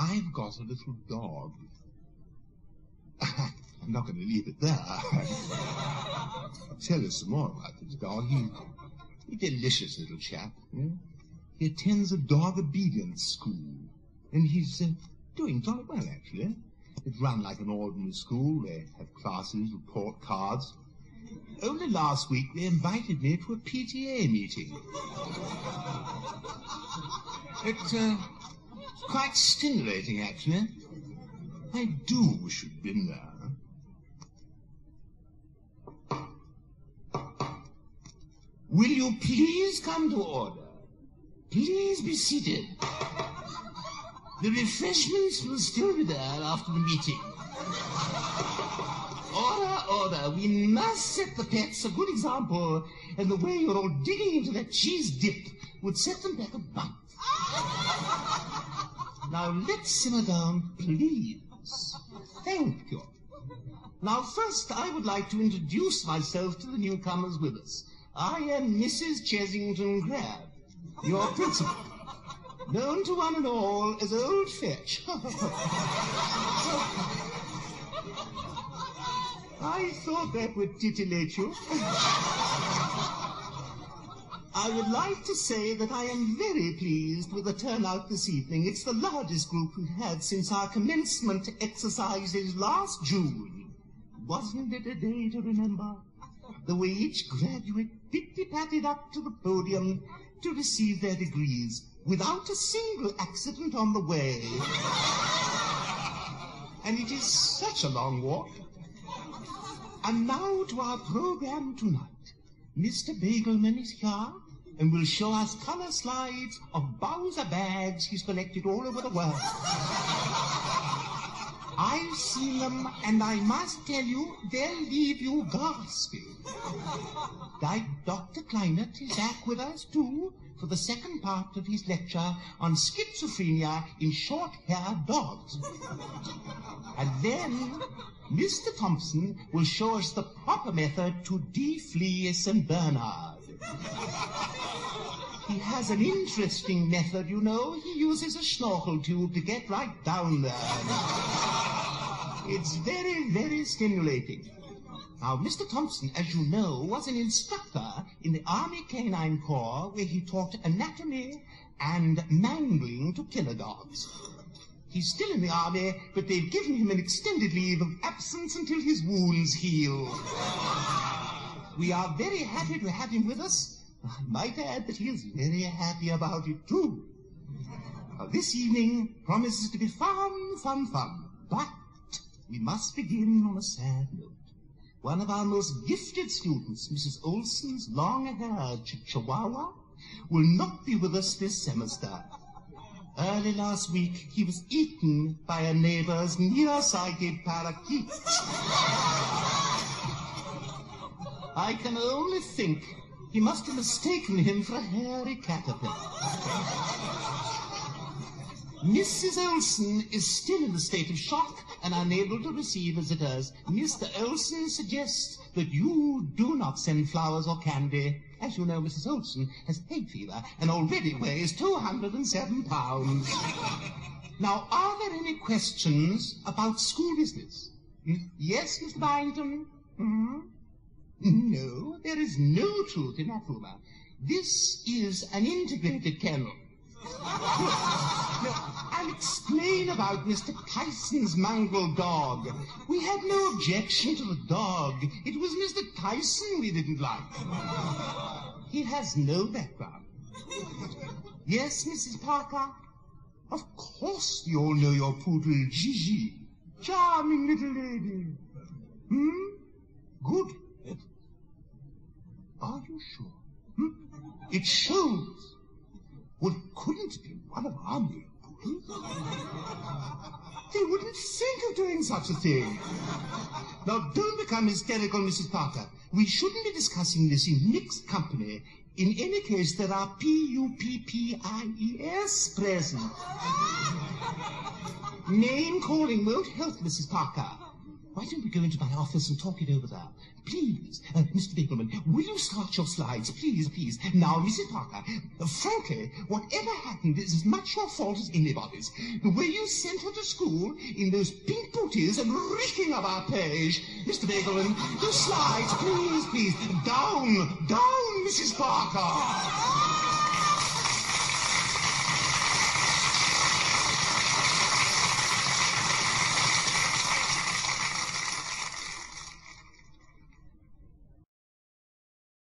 I've got a little dog. I'm not going to leave it there. I'll tell you some more about this dog. He's a delicious little chap. He attends a dog obedience school, and he's doing jolly well, actually. It's run like an ordinary school. They have classes, report cards. Only last week they invited me to a PTA meeting. It's quite stimulating, actually. I do wish you'd been there. Will you please come to order? Please be seated. The refreshments will still be there after the meeting. Order, order. We must set the pets a good example, and the way you're all digging into that cheese dip would set them back a month. Now, let's simmer down, please. Thank you. Now, first, I would like to introduce myself to the newcomers with us. I am Mrs. Chesington Crab, your principal, known to one and all as Old Fetch. I thought that would titillate you. I would like to say that I am very pleased with the turnout this evening. It's the largest group we've had since our commencement exercises last June. Wasn't it a day to remember? The way each graduate pitti-patted up to the podium to receive their degrees without a single accident on the way. And it is such a long walk. And now to our program tonight. Mr. Bagelman is here and will show us color slides of Bowser bags he's collected all over the world. I've seen them, and I must tell you, they'll leave you gasping. Dr. Kleinert is back with us, too, for the second part of his lecture on schizophrenia in short-haired dogs. And then Mr. Thompson will show us the proper method to deflea St. Bernard. He has an interesting method, you know. He uses a snorkel tube to get right down there. It's very, very stimulating. Now, Mr. Thompson, as you know, was an instructor in the Army Canine Corps where he taught anatomy and mangling to killer dogs. He's still in the Army, but they've given him an extended leave of absence until his wounds heal. We are very happy to have him with us. I might add that he is very happy about it, too. Now, this evening promises to be fun, fun, fun. But we must begin on a sad note. One of our most gifted students, Mrs. Olson's long-haired Chihuahua, will not be with us this semester. Early last week, he was eaten by a neighbor's nearsighted parakeet. I can only think he must have mistaken him for a hairy caterpillar. Mrs. Olson is still in a state of shock and unable to receive visitors. Mr. Olson suggests that you do not send flowers or candy. As you know, Mrs. Olson has hay fever and already weighs 207 pounds. Now, are there any questions about school business? Yes, Mr. Byington? No, there is no truth in that rumor. This is an integrated kennel. Now, I'll explain about Mr. Tyson's mongrel dog. We had no objection to the dog. It was Mr. Tyson we didn't like. He has no background. Yes, Mrs. Parker? Of course we all know your poodle, Gigi. Charming little lady. Good. Are you sure? It shows. Well, it couldn't be one of our male poodles. They wouldn't think of doing such a thing. Now, don't become hysterical, Mrs. Parker. We shouldn't be discussing this in mixed company. In any case, there are P-U-P-P-I-E-S present. Name calling won't help, Mrs. Parker. why don't we go into my office and talk it over there? Please, Mr. Bagelman, will you start your slides? Please, please. Now, Mrs. Parker, frankly, whatever happened is as much your fault as anybody's. The way you sent her to school in those pink booties and reeking of our page. Mr. Bagelman, the slides, please, please. Down, down, Mrs. Parker.